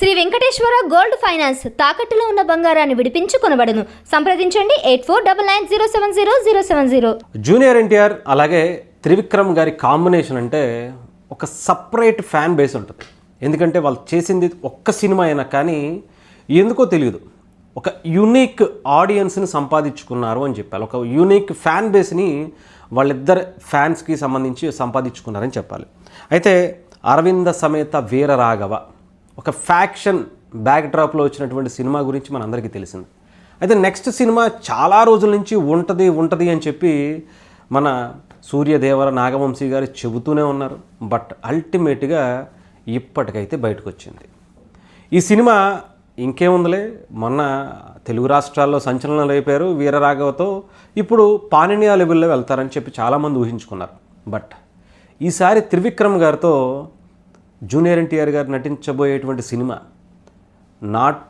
Shri Venkateswara gold finance తాకట్టులో ఉన్న బంగారాన్ని విడిపించి కొనబడును. సంప్రదించండి 8499070070. జూనియర్ ఎన్టీఆర్ అలాగే త్రివిక్రమ్ గారి కాంబినేషన్ అంటే ఒక సపరేట్ ఫ్యాన్ బేస్ ఉంటుంది. ఎందుకంటే వాళ్ళు చేసింది ఒక్క సినిమా అయినా కానీ ఎందుకో తెలియదు ఒక యూనిక్ ఆడియన్స్ని సంపాదించుకున్నారు అని చెప్పాలి. ఒక యూనిక్ ఫ్యాన్ బేస్ని వాళ్ళిద్దరు ఫ్యాన్స్కి సంబంధించి సంపాదించుకున్నారని చెప్పాలి. అయితే అరవింద సమేత వీర రాఘవ ఒక ఫ్యాక్షన్ బ్యాక్డ్రాప్లో వచ్చినటువంటి సినిమా గురించి మనందరికీ తెలిసింది. అయితే నెక్స్ట్ సినిమా చాలా రోజుల నుంచి ఉంటుంది అని చెప్పి మన సూర్యదేవర నాగవంశీ గారు చెబుతూనే ఉన్నారు. బట్ అల్టిమేట్గా ఇప్పటికైతే బయటకు వచ్చింది. ఈ సినిమా ఇంకేముందిలే, మొన్న తెలుగు రాష్ట్రాల్లో సంచలనం రేపారు వీరరాఘవతో, ఇప్పుడు పాన్ ఇండియా లెవెల్లో వెళ్తారని చెప్పి చాలామంది ఊహించుకున్నారు. బట్ ఈసారి త్రివిక్రమ్ గారితో జూనియర్ ఎన్టీఆర్ గారు నటించబోయేటువంటి cinema not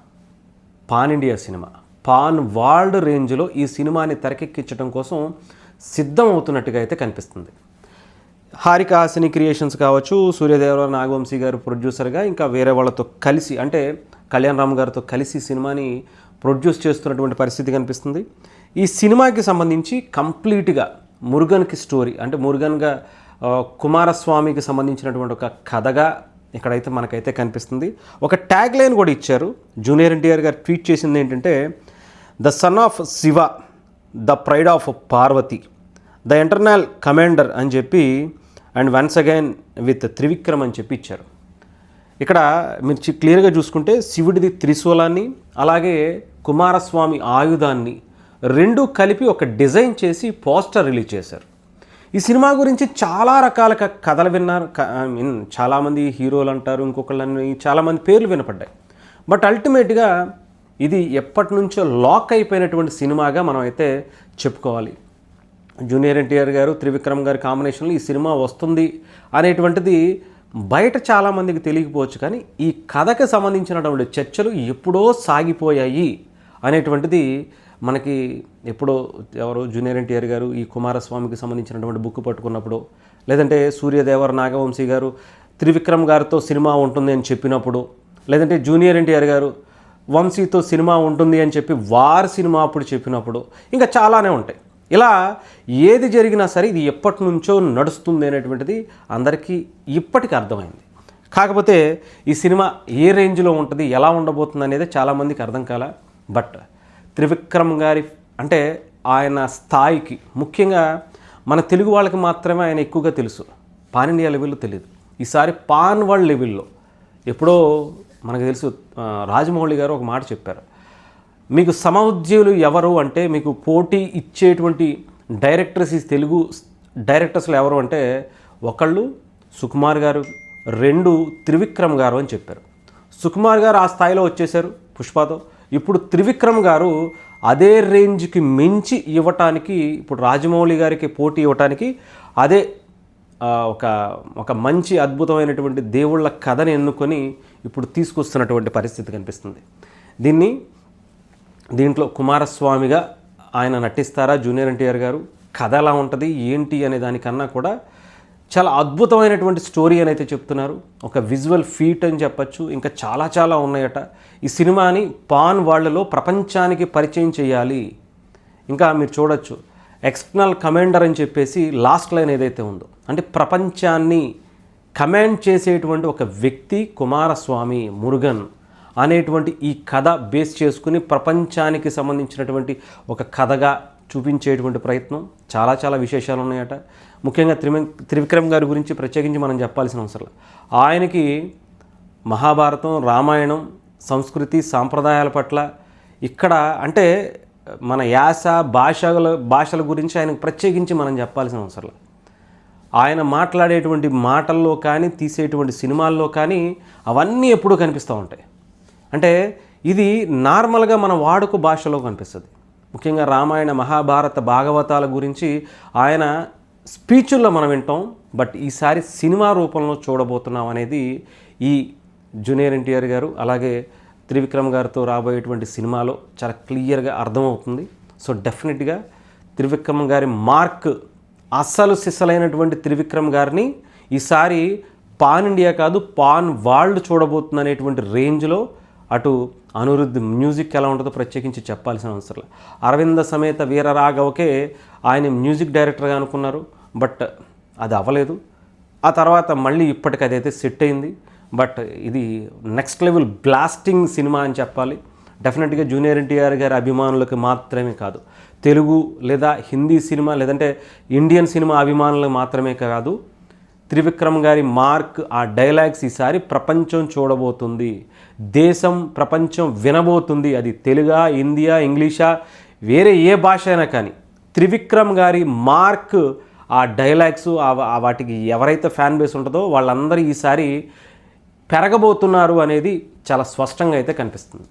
pan India cinema, pan world రేంజ్లో ఈ సినిమాని తెరకెక్కించడం కోసం సిద్ధం అవుతున్నట్టుగా అయితే కనిపిస్తుంది. హారిక హాసిని క్రియేషన్స్ కావచ్చు, సూర్యదేవర నాగవంశీ గారు ప్రొడ్యూసర్గా, ఇంకా వేరే వాళ్ళతో కలిసి అంటే కళ్యాణ్ రామ్ గారితో కలిసి సినిమాని ప్రొడ్యూస్ చేస్తున్నటువంటి పరిస్థితి కనిపిస్తుంది. ఈ సినిమాకి సంబంధించి కంప్లీట్గా మురుగన్కి స్టోరీ అంటే మురుగన్గా కుమారస్వామికి సంబంధించినటువంటి ఒక కథగా ఇక్కడైతే మనకైతే కనిపిస్తుంది. ఒక ట్యాగ్ లైన్ కూడా ఇచ్చారు. జూనియర్ ఎన్టీఆర్ గారు ట్వీట్ చేసింది ఏంటంటే, the son of Shiva, the pride of Parvati, the internal commander అని చెప్పి and once again with Trivikram అని చెప్పి ఇచ్చారు. ఇక్కడ మీరు క్లియర్గా చూసుకుంటే శివుడిది త్రిశూలాన్ని అలాగే కుమారస్వామి ఆయుధాన్ని రెండు కలిపి ఒక డిజైన్ చేసి పోస్టర్ రిలీజ్ చేశారు. ఈ సినిమా గురించి చాలా రకాల కథలు విన్నారు. చాలామంది హీరోలు అంటారు, ఇంకొకళ్ళని చాలామంది పేర్లు వినపడ్డాయి. బట్ అల్టిమేట్గా ఇది ఎప్పటి నుంచో లాక్ అయిపోయినటువంటి సినిమాగా మనం అయితే చెప్పుకోవాలి. జూనియర్ ఎన్టీఆర్ గారు త్రివిక్రమ్ గారి కాంబినేషన్లో ఈ సినిమా వస్తుంది అనేటువంటిది బయట చాలామందికి తెలియకపోవచ్చు, కానీ ఈ కథకు సంబంధించినటువంటి చర్చలు ఎప్పుడో సాగిపోయాయి అనేటువంటిది మనకి ఎప్పుడో ఎవరో జూనియర్ ఎన్టీఆర్ గారు ఈ కుమారస్వామికి సంబంధించినటువంటి బుక్ పట్టుకున్నప్పుడు, లేదంటే సూర్యదేవర నాగవంశీ గారు త్రివిక్రమ్ గారితో సినిమా ఉంటుంది అని చెప్పినప్పుడు, లేదంటే జూనియర్ ఎన్టీఆర్ గారు వంశీతో సినిమా ఉంటుంది అని చెప్పి వారి సినిమా అప్పుడు చెప్పినప్పుడు, ఇంకా చాలానే ఉంటాయి. ఇలా ఏది జరిగినా సరే ఇది ఎప్పటి నుంచో నడుస్తుంది అనేటువంటిది అందరికీ ఇప్పటికీ అర్థమైంది. కాకపోతే ఈ సినిమా ఏ రేంజ్లో ఉంటుంది, ఎలా ఉండబోతుంది అనేది చాలామందికి అర్థం కాల. బట్ త్రివిక్రమ్ గారి అంటే ఆయన స్థాయికి, ముఖ్యంగా మన తెలుగు వాళ్ళకి మాత్రమే ఆయన ఎక్కువగా తెలుసు, పాన్ ఇండియా లెవెల్లో తెలియదు. ఈసారి పాన్ వరల్డ్ లెవెల్లో ఎప్పుడో మనకు తెలుసు. రాజమౌళి గారు ఒక మాట చెప్పారు, మీకు సమఉద్యోగులు ఎవరు అంటే మీకు పోటీ ఇచ్చేటువంటి డైరెక్టర్స్ ఈ తెలుగు డైరెక్టర్స్లో ఎవరు అంటే ఒకళ్ళు సుకుమార్ గారు, రెండు త్రివిక్రమ్ గారు అని చెప్పారు. సుకుమార్ గారు ఆ స్థాయిలో వచ్చేశారు పుష్పతో. ఇప్పుడు త్రివిక్రమ్ గారు అదే రేంజ్కి మించి ఇవ్వటానికి, ఇప్పుడు రాజమౌళి గారికి పోటీ ఇవ్వటానికి అదే ఒక మంచి అద్భుతమైనటువంటి దేవుళ్ళ కథని ఎన్నుకొని ఇప్పుడు తీసుకొస్తున్నటువంటి పరిస్థితి కనిపిస్తుంది. దీంట్లో కుమారస్వామిగా ఆయన నటిస్తారా జూనియర్ ఎన్టీఆర్ గారు, కథ ఎలా ఉంటుంది ఏంటి అనే దానికన్నా కూడా చాలా అద్భుతమైనటువంటి స్టోరీ అని అయితే చెప్తున్నారు. ఒక విజువల్ ఫీట్ అని చెప్పచ్చు, ఇంకా చాలా ఉన్నాయట. ఈ సినిమాని పాన్ వరల్డ్లో ప్రపంచానికి పరిచయం చేయాలి. ఇంకా మీరు చూడొచ్చు ఎక్స్టర్నల్ కమాండర్ అని చెప్పేసి లాస్ట్ లైన్ ఏదైతే ఉందో, అంటే ప్రపంచాన్ని కమాండ్ చేసేటువంటి ఒక వ్యక్తి కుమారస్వామి మురుగన్ అనేటువంటి ఈ కథ బేస్ చేసుకుని ప్రపంచానికి సంబంధించినటువంటి ఒక కథగా చూపించేటువంటి ప్రయత్నం. చాలా విశేషాలు ఉన్నాయట. ముఖ్యంగా త్రివిక్రమ్ గారి గురించి ప్రత్యేకించి మనం చెప్పాల్సిన అవసరం. ఆయనకి మహాభారతం, రామాయణం, సంస్కృతి, సాంప్రదాయాల పట్ల ఇక్కడ అంటే మన యాస భాషల గురించి ఆయనకు ప్రత్యేకించి మనం చెప్పాల్సిన అవసరం. ఆయన మాట్లాడేటువంటి మాటల్లో కానీ, తీసేటువంటి సినిమాల్లో కానీ అవన్నీ ఎప్పుడూ కనిపిస్తూ ఉంటాయి. అంటే ఇది నార్మల్గా మన వాడుక భాషలో కనిపిస్తుంది. ముఖ్యంగా రామాయణ, మహాభారత, భాగవతాల గురించి ఆయన స్పీచుల్లో మనం వింటాం. బట్ ఈసారి సినిమా రూపంలో చూడబోతున్నాం అనేది ఈ జూనియర్ ఎన్టీఆర్ గారు అలాగే త్రివిక్రమ్ గారితో రాబోయేటువంటి సినిమాలో చాలా క్లియర్గా అర్థమవుతుంది. సో డెఫినెట్గా త్రివిక్రమ్ గారి మార్క్, అస్సలు సిస్సలైనటువంటి త్రివిక్రమ్ గారిని ఈసారి పాన్ ఇండియా కాదు పాన్ వరల్డ్ చూడబోతుంది అనేటువంటి రేంజ్లో అటు అనిరుద్ధ్ మ్యూజిక్ ఎలా ఉంటుందో ప్రత్యేకించి చెప్పాల్సిన అవసరం లేదు. అరవింద సమేత వీరరాఘవకే ఆయన మ్యూజిక్ డైరెక్టర్గా అనుకున్నారు, బట్ అది అవ్వలేదు. ఆ తర్వాత మళ్ళీ ఇప్పటికి అదైతే సెట్ అయింది. బట్ ఇది నెక్స్ట్ లెవెల్ బ్లాస్టింగ్ సినిమా అని చెప్పాలి. డెఫినెట్గా జూనియర్ ఎన్టీఆర్ గారి అభిమానులకు మాత్రమే కాదు, తెలుగు లేదా హిందీ సినిమా లేదంటే ఇండియన్ సినిమా అభిమానులకు మాత్రమే కాదు, త్రివిక్రమ్ గారి మార్క్, ఆ డైలాగ్స్ ఈసారి ప్రపంచం చూడబోతుంది, దేశం ప్రపంచం వినబోతుంది. అది తెలుగా, హిందీయా, ఇంగ్లీషా, వేరే ఏ భాష అయినా కానీ త్రివిక్రమ్ గారి మార్క్, ఆ డైలాగ్స్, వాటికి ఎవరైతే ఫ్యాన్ బేస్ ఉంటుందో వాళ్ళందరూ ఈసారి పెరగబోతున్నారు అనేది చాలా స్పష్టంగా అయితే కనిపిస్తుంది.